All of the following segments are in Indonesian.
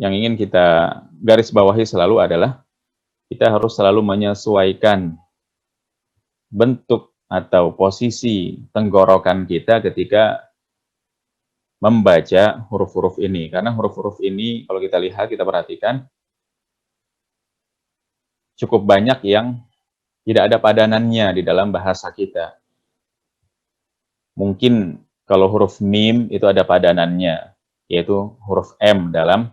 yang ingin kita garis bawahi selalu adalah kita harus selalu menyesuaikan bentuk atau posisi tenggorokan kita ketika membaca huruf-huruf ini. Karena huruf-huruf ini kalau kita lihat, kita perhatikan, cukup banyak yang tidak ada padanannya di dalam bahasa kita. Mungkin kalau huruf mim itu ada padanannya, yaitu huruf M dalam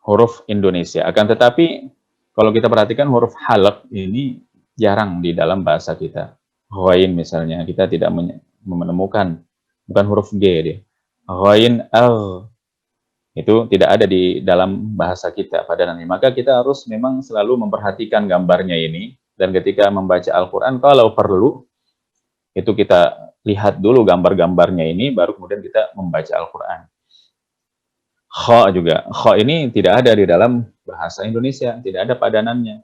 huruf Indonesia. Akan tetapi, kalau kita perhatikan huruf halq ini jarang di dalam bahasa kita. Ghain misalnya, kita tidak menemukan, bukan huruf G dia. Ghain al, itu tidak ada di dalam bahasa kita padanannya. Maka kita harus memang selalu memperhatikan gambarnya ini, dan ketika membaca Al-Quran, kalau perlu, itu kita lihat dulu gambar-gambarnya ini, baru kemudian kita membaca Al-Quran. Kha juga. Kha ini tidak ada di dalam bahasa Indonesia, tidak ada padanannya.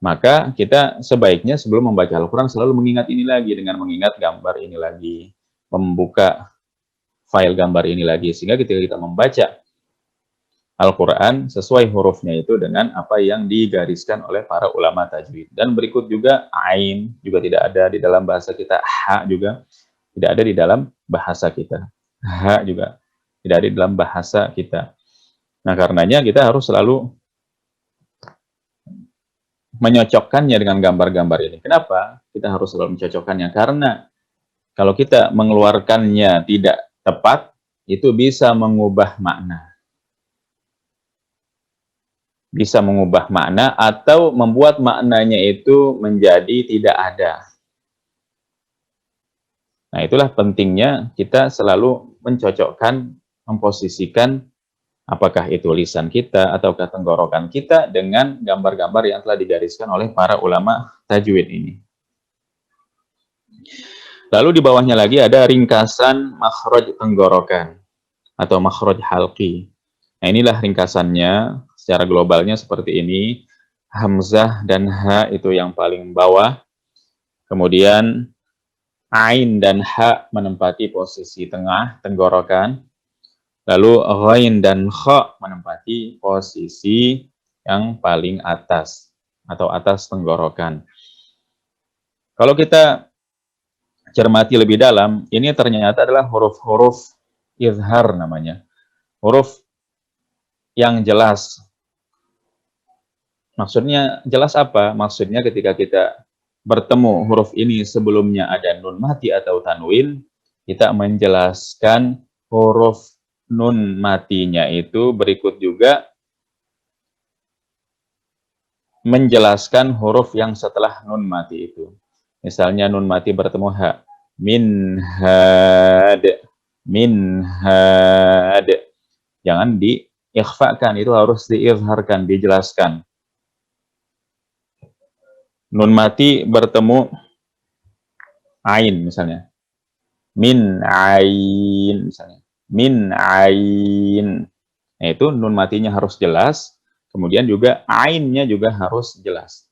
Maka kita sebaiknya sebelum membaca Al-Quran selalu mengingat ini lagi, dengan mengingat gambar ini lagi, membuka file gambar ini lagi, sehingga ketika kita membaca Al-Quran sesuai hurufnya itu dengan apa yang digariskan oleh para ulama tajwid. Dan berikut juga ain juga tidak ada di dalam bahasa kita, ha juga tidak ada di dalam bahasa kita, ha juga tidak ada di dalam bahasa kita. Nah, karenanya kita harus selalu menyocokkannya dengan gambar-gambar ini. Kenapa kita harus selalu mencocokkannya? Karena kalau kita mengeluarkannya tidak tepat, itu bisa mengubah makna. Bisa mengubah makna atau membuat maknanya itu menjadi tidak ada. Nah, itulah pentingnya kita selalu mencocokkan, memposisikan apakah itu lisan kita ataukah tenggorokan kita dengan gambar-gambar yang telah digariskan oleh para ulama tajwid ini. Lalu di bawahnya lagi ada ringkasan makhraj tenggorokan atau makhraj halqi. Nah, inilah ringkasannya secara globalnya seperti ini. Hamzah dan ha itu yang paling bawah. Kemudian ain dan ha menempati posisi tengah tenggorokan. Lalu ghain dan kha menempati posisi yang paling atas atau atas tenggorokan. Kalau kita cermati lebih dalam, ini ternyata adalah huruf-huruf izhar namanya. Huruf yang jelas. Maksudnya jelas apa? Maksudnya ketika kita bertemu huruf ini sebelumnya ada nun mati atau tanwin, kita menjelaskan huruf nun matinya itu, berikut juga menjelaskan huruf yang setelah nun mati itu. Misalnya nun mati bertemu ha, min had, min had. Jangan diikhfakan, itu harus diizharkan, dijelaskan. Nun mati bertemu ain misalnya, min ain misalnya, min ain. Nah, itu nun matinya harus jelas, kemudian juga ainnya juga harus jelas.